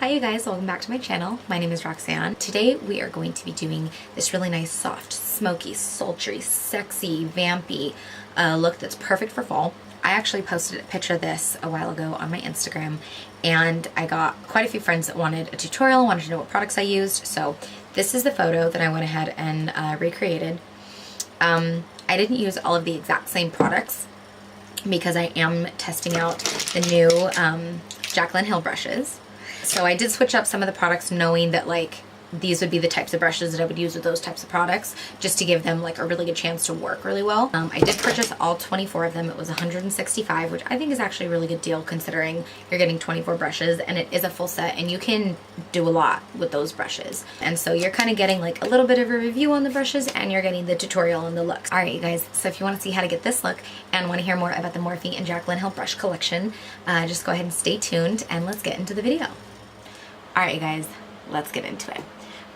Hi you guys, welcome back to my channel. My name is Roxanne. Today we are going to be doing this really nice, soft, smoky, sultry, sexy, vampy look that's perfect for fall. I actually posted a picture of this a while ago on my Instagram and I got quite a few friends that wanted a tutorial, wanted to know what products I used. So this is the photo that I went ahead and recreated. I didn't use all of the exact same products because I am testing out the new Jaclyn Hill brushes. So I did switch up some of the products knowing that like these would be the types of brushes that I would use with those types of products just to give them like a really good chance to work really well. I did purchase all 24 of them. It was $165, which I think is actually a really good deal considering you're getting 24 brushes and it is a full set and you can do a lot with those brushes. And so you're kind of getting like a little bit of a review on the brushes and you're getting the tutorial on the looks. All right, you guys, so if you want to see how to get this look and want to hear more about the Morphe and Jaclyn Hill brush collection, just go ahead and stay tuned and let's get into the video. All right, you guys, let's get into it.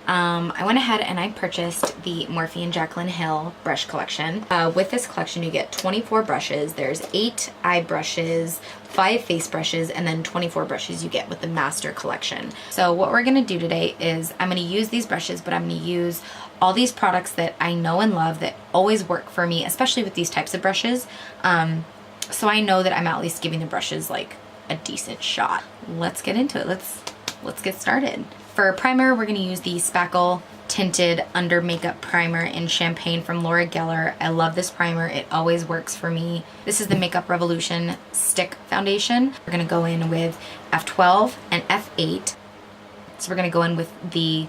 I went ahead and I purchased the Morphe and Jaclyn Hill brush collection. With this collection, you get 24 brushes. There's 8 eye brushes, 5 face brushes, and then 24 brushes you get with the master collection. So what we're gonna do today is I'm gonna use these brushes, but I'm gonna use all these products that I know and love that always work for me, especially with these types of brushes. So I know that I'm at least giving the brushes like a decent shot. Let's get into it. Let's get started. For primer, we're gonna use the Spackle Tinted Under Makeup Primer in Champagne from Laura Geller. I love this primer, it always works for me. This is the Makeup Revolution Stick Foundation. We're gonna go in with F12 and F8. So we're gonna go in with the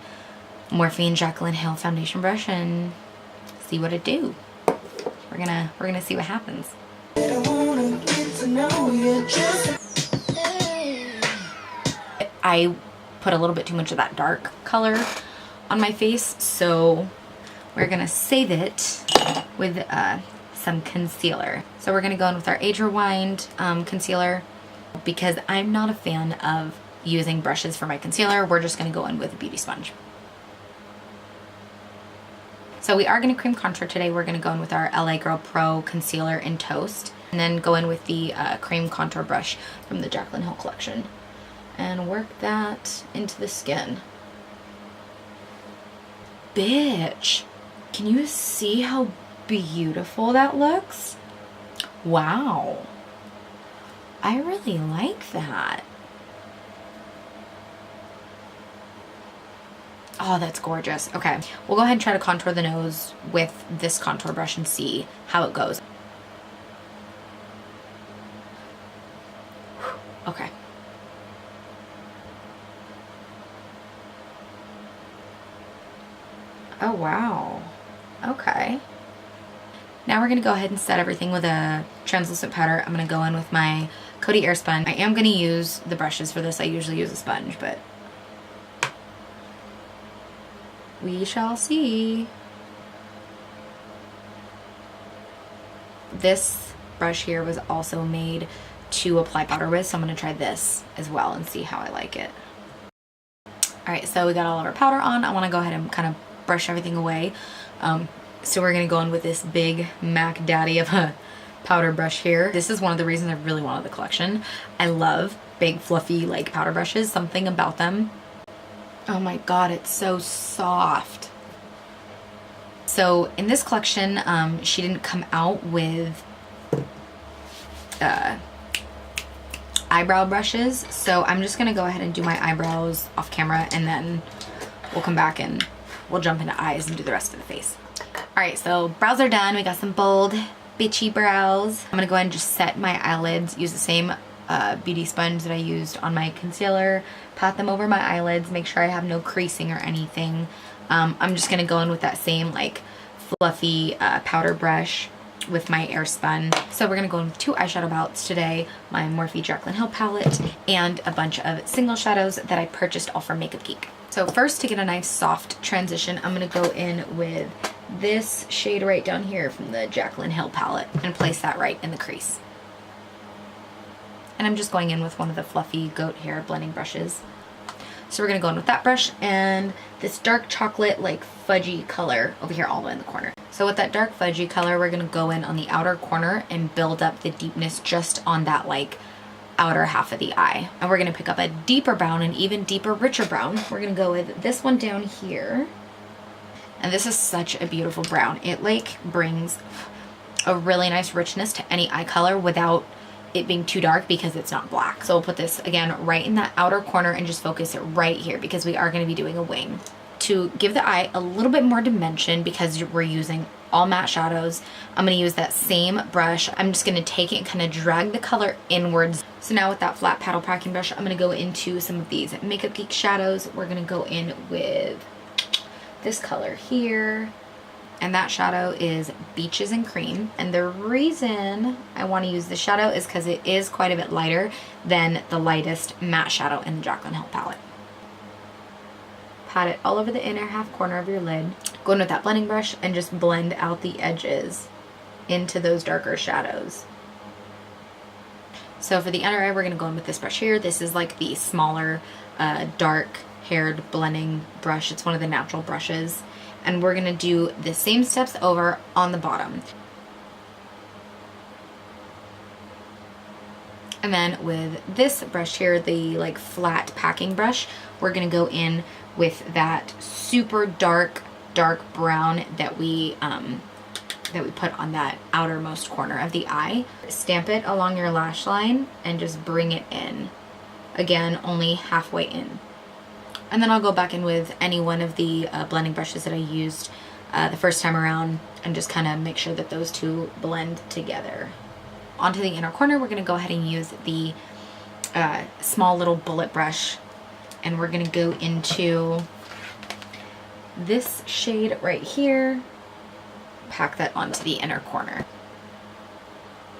Morphe and Jaclyn Hill foundation brush and see what it do. We're gonna see what happens. I put a little bit too much of that dark color on my face, so we're gonna save it with some concealer. So we're gonna go in with our Age Rewind concealer. Because I'm not a fan of using brushes for my concealer, we're just gonna go in with a beauty sponge. So we are gonna cream contour today. We're gonna go in with our LA Girl Pro Concealer in Toast, and then go in with the cream contour brush from the Jaclyn Hill collection and work that into the skin. Bitch, can you see how beautiful that looks? Wow, I really like that. Oh, that's gorgeous. Okay, we'll go ahead and try to contour the nose with this contour brush and see how it goes. Okay. Oh, wow. Okay. Now we're going to go ahead and set everything with a translucent powder. I'm going to go in with my Coty Air Sponge. I am going to use the brushes for this. I usually use a sponge, but we shall see. This brush here was also made to apply powder with, so I'm going to try this as well and see how I like it. Alright, so we got all of our powder on. I want to go ahead and kind of brush everything away. So we're going to go in with this big Mac Daddy of a powder brush here. This is one of the reasons I really wanted the collection. I love big fluffy like powder brushes, something about them. Oh my god, it's so soft. So in this collection, she didn't come out with eyebrow brushes, so I'm just gonna go ahead and do my eyebrows off camera and then we'll come back and we'll jump into eyes and do the rest of the face. Alright, so brows are done. We got some bold, bitchy brows. I'm gonna go ahead and just set my eyelids, use the same beauty sponge that I used on my concealer, pat them over my eyelids, make sure I have no creasing or anything. I'm just gonna go in with that same like fluffy powder brush with my Airspun. So we're gonna go in with 2 eyeshadow palettes today, my Morphe Jaclyn Hill palette and a bunch of single shadows that I purchased all from Makeup Geek. So first, to get a nice soft transition, I'm gonna go in with this shade right down here from the Jaclyn Hill palette and place that right in the crease. And I'm just going in with one of the fluffy goat hair blending brushes. So we're gonna go in with that brush and this dark chocolate like fudgy color over here all the way in the corner. So with that dark fudgy color, we're gonna go in on the outer corner and build up the deepness just on that like outer half of the eye. And we're gonna pick up a deeper brown, an even deeper, richer brown. We're gonna go with this one down here. And this is such a beautiful brown. It like brings a really nice richness to any eye color without it being too dark because it's not black. So we'll put this again right in that outer corner and just focus it right here because we are gonna be doing a wing. To give the eye a little bit more dimension, because we're using all matte shadows, I'm gonna use that same brush. I'm just gonna take it and kind of drag the color inwards. So now with that flat paddle packing brush, I'm gonna go into some of these Makeup Geek shadows. We're gonna go in with this color here. And that shadow is Beaches and Cream. And the reason I want to use this shadow is because it is quite a bit lighter than the lightest matte shadow in the Jaclyn Hill palette. Pat it all over the inner half corner of your lid. Go in with that blending brush and just blend out the edges into those darker shadows. So for the under eye, we're going to go in with this brush here. This is like the smaller, dark haired blending brush. It's one of the natural brushes. And we're gonna do the same steps over on the bottom. And then with this brush here, the like flat packing brush, we're gonna go in with that super dark brown that we put on that outermost corner of the eye. Stamp it along your lash line and just bring it in. Again, only halfway in. And then I'll go back in with any one of the blending brushes that I used the first time around and just kind of make sure that those two blend together. Onto the inner corner, we're going to go ahead and use the small little bullet brush. And we're going to go into this shade right here. Pack that onto the inner corner.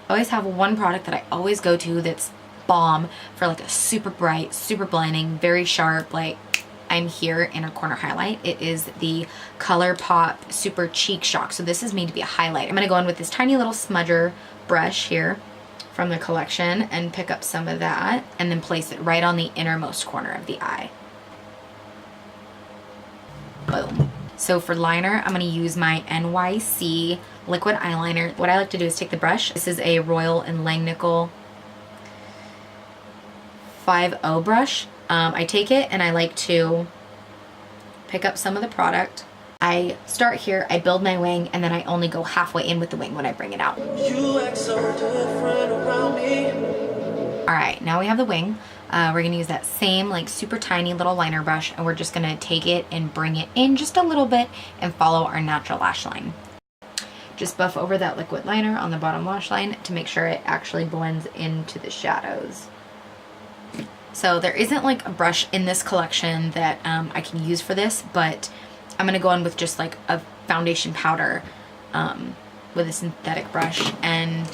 I always have one product that I always go to that's bomb for like a super bright, super blinding, very sharp, like I'm here inner corner highlight. It is the ColourPop Super Cheek Shock. So this is made to be a highlight. I'm gonna go in with this tiny little smudger brush here from the collection and pick up some of that and then place it right on the innermost corner of the eye. Boom. So for liner, I'm gonna use my NYC liquid eyeliner. What I like to do is take the brush. This is a Royal and Langnickel 5.0 brush. I take it and I like to pick up some of the product. I start here, I build my wing, and then I only go halfway in with the wing when I bring it out. You act so different around me. All right, now we have the wing. We're gonna use that same like super tiny little liner brush, and we're just gonna take it and bring it in just a little bit and follow our natural lash line. Just buff over that liquid liner on the bottom lash line to make sure it actually blends into the shadows. So there isn't like a brush in this collection that I can use for this, but I'm gonna go in with just like a foundation powder with a synthetic brush and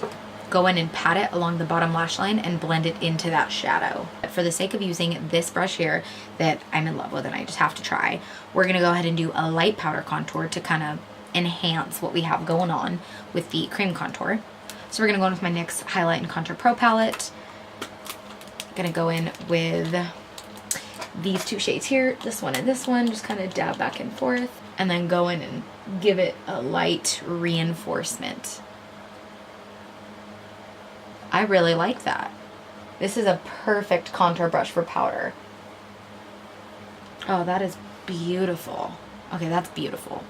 go in and pat it along the bottom lash line and blend it into that shadow. For the sake of using this brush here that I'm in love with and I just have to try, we're gonna go ahead and do a light powder contour to kind of enhance what we have going on with the cream contour. So we're gonna go in with my NYX Highlight and Contour Pro palette. Gonna go in with these two shades here, this one and this one, just kind of dab back and forth, and then go in and give it a light reinforcement. I really like that. This is a perfect contour brush for powder. Oh, that is beautiful. Okay, that's beautiful.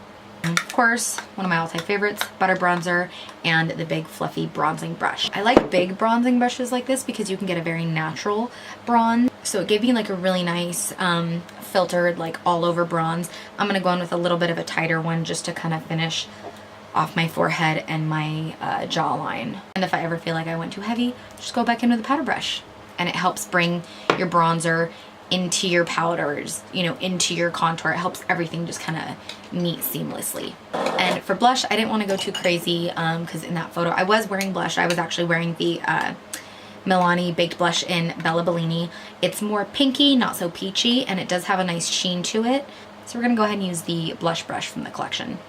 Of course, one of my all-time favorites, butter bronzer and the big fluffy bronzing brush. I like big bronzing brushes like this because you can get a very natural bronze. So it gave me like a really nice filtered like all over bronze. I'm gonna go in with a little bit of a tighter one just to kind of finish off my forehead and my jawline. And if I ever feel like I went too heavy, just go back in with a powder brush. And it helps bring your bronzer into your powders, you know, into your contour. It helps everything just kind of meet seamlessly. And for blush, I didn't want to go too crazy because in that photo I was wearing blush. I was actually wearing the Milani Baked Blush in Bella Bellini. It's more pinky, not so peachy, and it does have a nice sheen to it. So we're gonna go ahead and use the blush brush from the collection.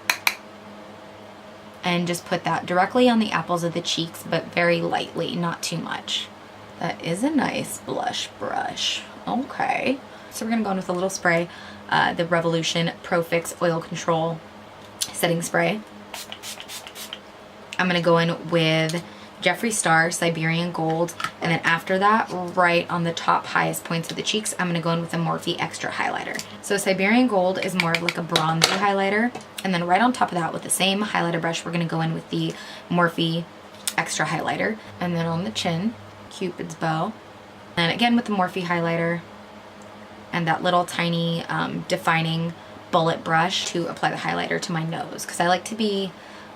And just put that directly on the apples of the cheeks, but very lightly, not too much. That is a nice blush brush. Okay. So we're gonna go in with a little spray, the Revolution Pro Fix Oil Control Setting Spray. I'm gonna go in with Jeffree Star Siberian Gold, and then after that, right on the top highest points of the cheeks, I'm gonna go in with a Morphe Extra Highlighter. So Siberian Gold is more of like a bronzy highlighter, and then right on top of that with the same highlighter brush, we're gonna go in with the Morphe Extra Highlighter, and then on the chin, Cupid's bow, and again with the Morphe highlighter, and that little tiny defining bullet brush to apply the highlighter to my nose, because I like to be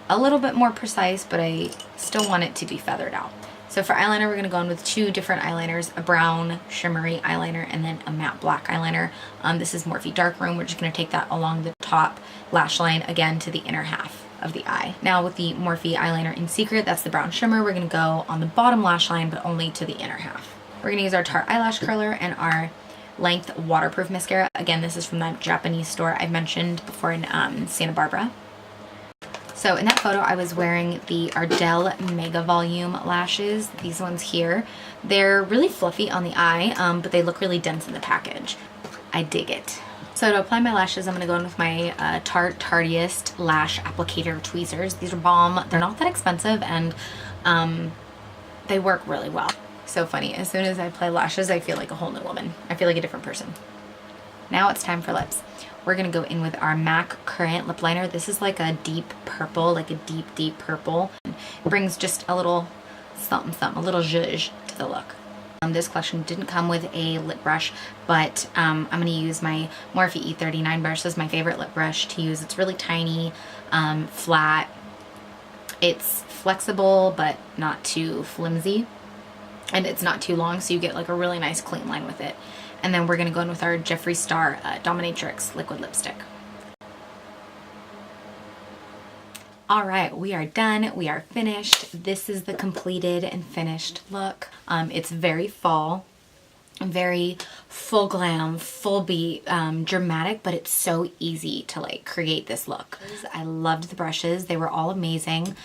a little bit more precise, but I still want it to be feathered out. So for eyeliner, we're gonna go in with two different eyeliners, a brown shimmery eyeliner and then a matte black eyeliner. This is Morphe Dark Room. We're just gonna take that along the top lash line, again to the inner half of the eye. Now with the Morphe eyeliner in Secret, that's the brown shimmer, we're gonna go on the bottom lash line, but only to the inner half. We're gonna use our Tarte eyelash curler and our Length waterproof mascara. Again, this is from that Japanese store I've mentioned before in Santa Barbara. So in that photo, I was wearing the Ardell Mega Volume lashes. These ones here. They're really fluffy on the eye, but they look really dense in the package. I dig it. So to apply my lashes, I'm going to go in with my Tarte Tardiest Lash Applicator Tweezers. These are bomb. They're not that expensive, and they work really well. So funny. As soon as I apply lashes, I feel like a whole new woman. I feel like a different person. Now it's time for lips. We're going to go in with our MAC Current Lip Liner. This is like a deep purple, like a deep, deep purple. It brings just a little something, something, a little zhuzh to the look. This collection didn't come with a lip brush, but I'm going to use my Morphe E39 brush. This is my favorite lip brush to use. It's really tiny, flat. It's flexible, but not too flimsy. And it's not too long, so you get like a really nice clean line with it. And then we're going to go in with our Jeffree Star Dominatrix liquid lipstick. All right, we are done. We are finished. This is the completed and finished look. It's very fall, very full glam, full beat, dramatic, but it's so easy to like create this look. I loved the brushes. They were all amazing.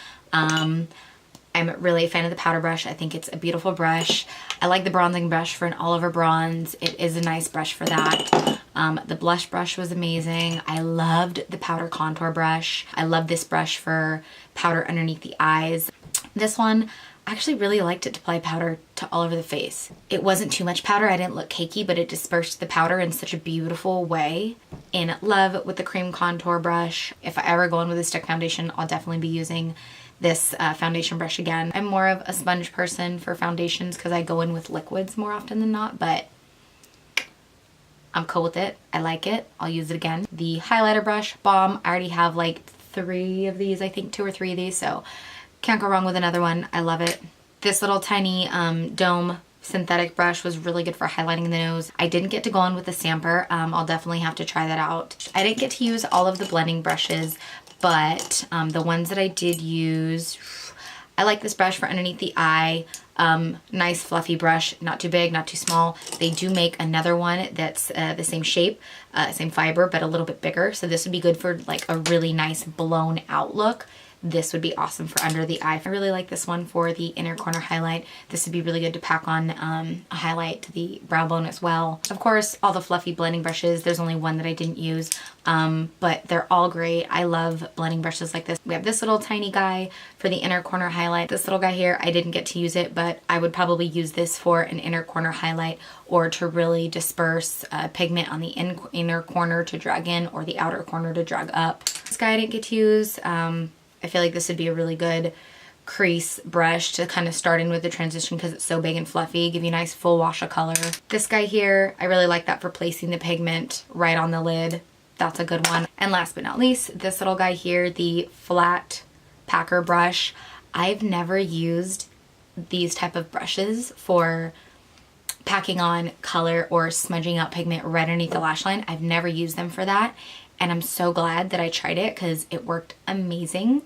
I'm really a fan of the powder brush. I think it's a beautiful brush. I like the bronzing brush for an all over bronze. It is a nice brush for that. The blush brush was amazing. I loved the powder contour brush. I love this brush for powder underneath the eyes. This one, I actually really liked it to apply powder to all over the face. It wasn't too much powder. I didn't look cakey, but it dispersed the powder in such a beautiful way. In love with the cream contour brush. If I ever go in with a stick foundation, I'll definitely be using this foundation brush again. I'm more of a sponge person for foundations because I go in with liquids more often than not, but I'm cool with it. I like it. I'll use it again. The highlighter brush, bomb. I already have like 3 of these, I think 2 or 3 of these, so can't go wrong with another one. I love it. This little tiny dome synthetic brush was really good for highlighting the nose. I didn't get to go on with the Samper. I'll definitely have to try that out. I didn't get to use all of the blending brushes, but the ones that I did use, I like this brush for underneath the eye. Nice fluffy brush, not too big, not too small. They do make another one that's the same shape, same fiber, but a little bit bigger. So this would be good for like a really nice blown out look. This would be awesome for under the eye. I really like this one for the inner corner highlight. This would be really good to pack on a highlight to the brow bone as well. Of course, all the fluffy blending brushes. There's only one that I didn't use, but they're all great. I love blending brushes like this. We have this little tiny guy for the inner corner highlight. This little guy here, I didn't get to use it, but I would probably use this for an inner corner highlight or to really disperse pigment on the inner corner to drag in or the outer corner to drag up. This guy I didn't get to use. I feel like this would be a really good crease brush to kind of start in with the transition because it's so big and fluffy, give you a nice full wash of color. This guy here, I really like that for placing the pigment right on the lid. That's a good one. And last but not least, this little guy here, the flat packer brush. I've never used these type of brushes for packing on color or smudging out pigment right underneath the lash line. I've never used them for that. And I'm so glad that I tried it because it worked amazing.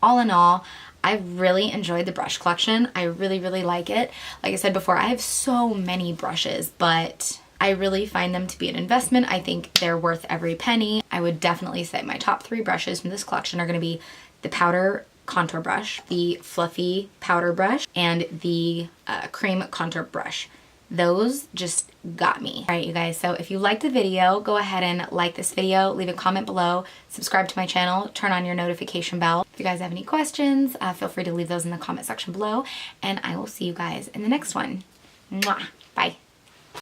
All in all, I really enjoyed the brush collection. I really, really like it. Like I said before, I have so many brushes, but I really find them to be an investment. I think they're worth every penny. I would definitely say my top 3 brushes from this collection are going to be the powder contour brush, the fluffy powder brush, and the cream contour brush. those just got me. All right, you guys, so if you liked the video, go ahead and like this video, leave a comment below, subscribe to my channel, turn on your notification bell. If you guys have any questions, feel free to leave those in the comment section below, and I will see you guys in the next one. Mwah. Bye.